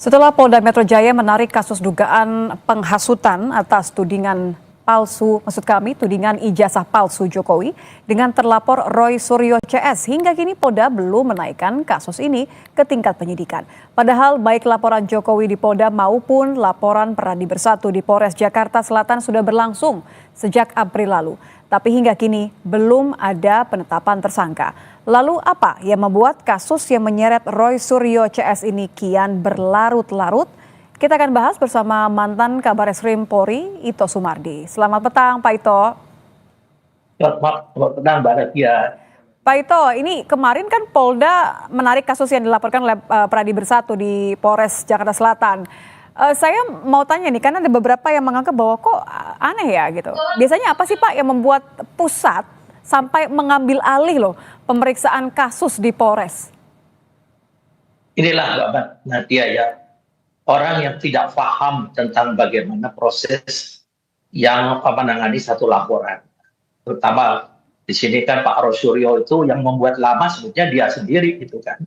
Setelah Polda Metro Jaya menarik kasus dugaan penghasutan atas tudingan ijazah palsu Jokowi dengan terlapor Roy Suryo CS. Hingga kini Polda belum menaikkan kasus ini ke tingkat penyidikan. Padahal baik laporan Jokowi di Polda maupun laporan Peradi Bersatu di Polres Jakarta Selatan sudah berlangsung sejak April lalu. Tapi hingga kini belum ada penetapan tersangka. Lalu apa yang membuat kasus yang menyeret Roy Suryo CS ini kian berlarut-larut? Kita akan bahas bersama mantan Kabareskrim Polri, Ito Sumardi. Selamat petang, Pak Ito. Selamat petang, Mbak Nadia. Pak Ito, ini kemarin kan Polda menarik kasus yang dilaporkan oleh Peradi Bersatu di Polres Jakarta Selatan. Saya mau tanya nih, karena ada beberapa yang menganggap bahwa kok aneh ya gitu. Biasanya apa sih Pak yang membuat pusat sampai mengambil alih loh pemeriksaan kasus di Polres? Inilah Mbak Nadia ya, orang yang tidak paham tentang bagaimana proses yang menangani satu laporan. Terutama di sini kan Pak Roy Suryo itu yang membuat lama sebetulnya dia sendiri gitu kan.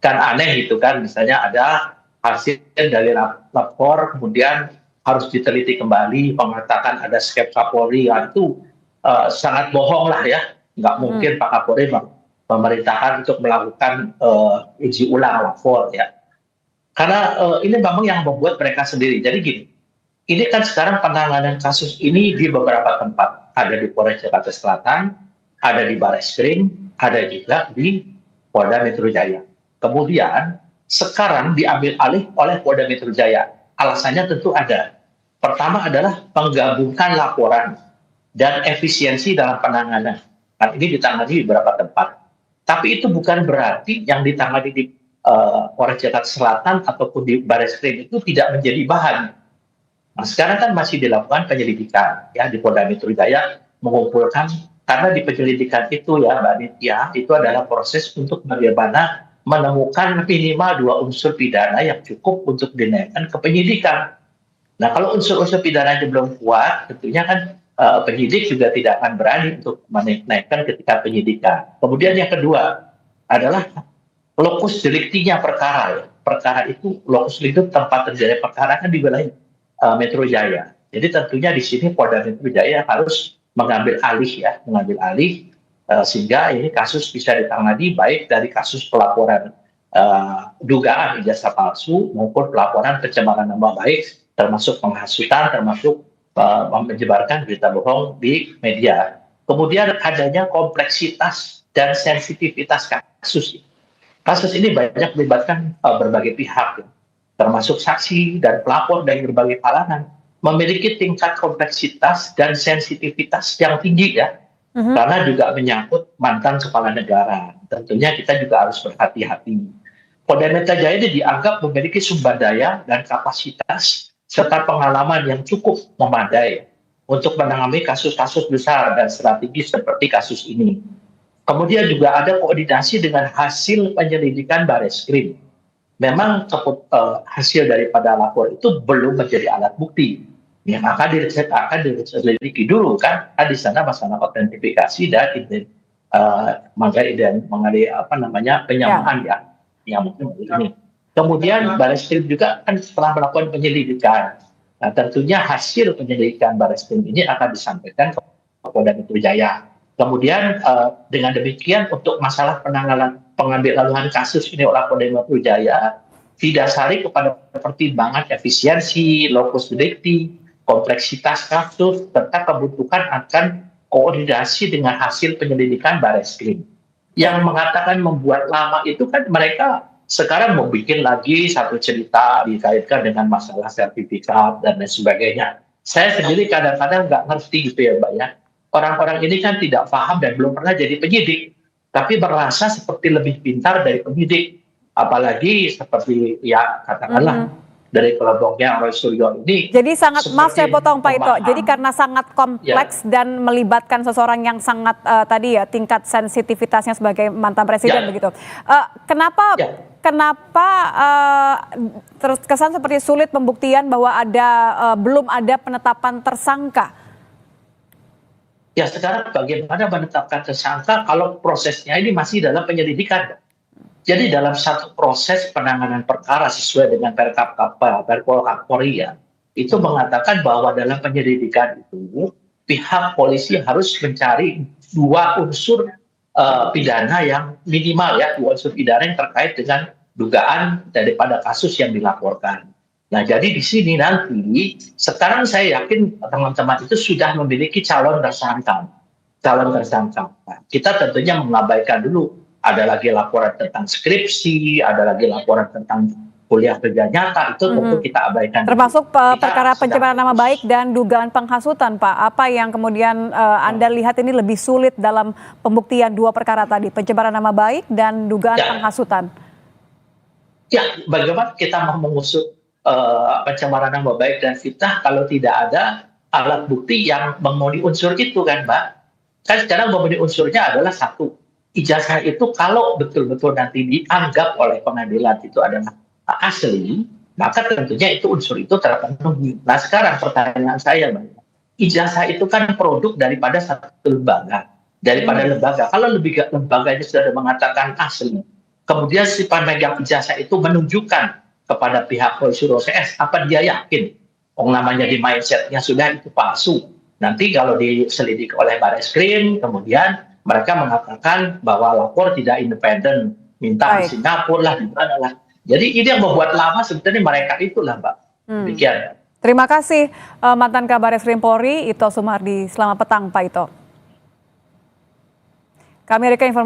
Kan aneh gitu kan, misalnya ada hasil dari lapor kemudian harus diteliti kembali, mengatakan ada skepsa Polri, itu sangat bohong lah ya. Nggak mungkin Pak Kapolri memerintahkan untuk melakukan uji ulang lapor ya. Karena ini memang yang membuat mereka sendiri. Jadi gini, ini kan sekarang penanganan kasus ini di beberapa tempat. Ada di Polres Jakarta Selatan, ada di Bareskrim, ada juga di Polda Metro Jaya. Kemudian sekarang diambil alih oleh Polda Metro Jaya. Alasannya tentu ada. Pertama adalah menggabungkan laporan dan efisiensi dalam penanganan. Nah, ini ditangani di beberapa tempat. Tapi itu bukan berarti yang ditangani di Polres Jakarta Selatan ataupun di Bareskrim itu tidak menjadi bahan. Nah, sekarang kan masih dilakukan penyelidikan ya di Polda Metro Jaya, mengumpulkan, karena di penyelidikan itu ya Mbak Nitya, itu adalah proses untuk bagaimana menemukan minimal 2 unsur pidana yang cukup untuk dinaikkan ke penyidikan. Nah, kalau unsur-unsur pidananya belum kuat, tentunya kan penyidik juga tidak akan berani untuk menaikkan ketika penyidikan. Kemudian yang kedua adalah lokus deliktinya perkara. Ya. Perkara itu, lokus delikti tempat terjadi perkara kan di wilayah Metro Jaya. Jadi tentunya di sini Polda Metro Jaya harus mengambil alih sehingga ini kasus bisa ditangani baik dari kasus pelaporan dugaan ijazah palsu maupun pelaporan pencemaran nama baik, termasuk penghasutan, termasuk menyebarkan berita bohong di media. Kemudian adanya kompleksitas dan sensitivitas kasus. Kasus ini banyak melibatkan berbagai pihak, termasuk saksi dan pelapor dari berbagai kalangan, memiliki tingkat kompleksitas dan sensitivitas yang tinggi ya. Karena juga menyangkut mantan kepala negara. Tentunya kita juga harus berhati-hati. Polda Metro Jaya ini dianggap memiliki sumber daya dan kapasitas serta pengalaman yang cukup memadai untuk menangani kasus-kasus besar dan strategis seperti kasus ini. Kemudian juga ada koordinasi dengan hasil penyelidikan Bareskrim. Memang hasil daripada lapor itu belum menjadi alat bukti. Yang akan diselidiki dulu kan, di sana masalah autentifikasi dan mengenai penyamaan ya, yang mungkin ini. Kemudian Bareskrim juga kan setelah melakukan penyelidikan, nah tentunya hasil penyelidikan Bareskrim ini akan disampaikan ke Polda Metro Jaya. Kemudian dengan demikian untuk masalah pengambilan kasus ini oleh Polda Metro Jaya didasari kepada pertimbangan efisiensi, lokus delikti, kompleksitas kasus, serta kebutuhan akan koordinasi dengan hasil penyelidikan Bareskrim. Yang mengatakan membuat lama itu kan mereka sekarang mau bikin lagi satu cerita dikaitkan dengan masalah sertifikat dan lain sebagainya. Saya sendiri kadang-kadang nggak ngerti gitu ya Mbak ya. Orang-orang ini kan tidak paham dan belum pernah jadi penyidik, tapi merasa seperti lebih pintar dari penyidik. Apalagi seperti ya katakanlah dari kelompoknya Roy Suryo ini. Jadi sangat, maaf saya potong Pak Ito, jadi karena sangat kompleks dan melibatkan seseorang yang sangat tadi ya tingkat sensitivitasnya sebagai mantan presiden begitu. Kenapa terus kesan seperti sulit pembuktian bahwa belum ada penetapan tersangka? Ya sekarang bagaimana menetapkan tersangka kalau prosesnya ini masih dalam penyelidikan? Jadi dalam satu proses penanganan perkara sesuai dengan Perpol Kapolri ya, itu mengatakan bahwa dalam penyelidikan itu pihak polisi harus mencari dua unsur pidana yang minimal ya, dua unsur pidana yang terkait dengan dugaan daripada kasus yang dilaporkan. Nah, jadi di sini nanti sekarang saya yakin teman-teman itu sudah memiliki calon tersangka. Nah, kita tentunya mengabaikan dulu ada lagi laporan tentang skripsi, ada lagi laporan tentang kuliah kerja nyata, itu tentu kita abaikan. Termasuk Kita perkara sedang pencemaran nama fokus. baik dan dugaan penghasutan, Pak. Apa yang kemudian Anda lihat ini lebih sulit dalam pembuktian dua perkara tadi, pencemaran nama baik dan dugaan Ya. penghasutan? Ya, bagaimana kita mau mengusut pencemaran nama baik dan fitnah kalau tidak ada alat bukti yang memenuhi unsur itu kan, Mbak? Kan sekarang memenuhi unsurnya adalah satu, ijazah itu kalau betul-betul nanti dianggap oleh pengadilan itu adalah asli, maka tentunya itu unsur itu terpenuhi. Nah sekarang pertanyaan saya, Mbak, ijazah itu kan produk daripada satu lembaga, lembaga. Kalau lembaganya sudah mengatakan asli, kemudian si pemegang ijazah itu menunjukkan kepada pihak polisi CS, apa dia yakin? Namanya di mindsetnya sudah itu palsu. Nanti kalau diselidik oleh Barreskrim, kemudian mereka mengatakan bahwa lapor tidak independen, minta di Singapura lah, di mana lah. Jadi ini yang membuat lama sebenarnya mereka itulah, Mbak. Demikian. Terima kasih mantan Kabar Eskrim Polri, Ito Sumardi. Selamat petang, Pak Ito. Kami berikan informasi.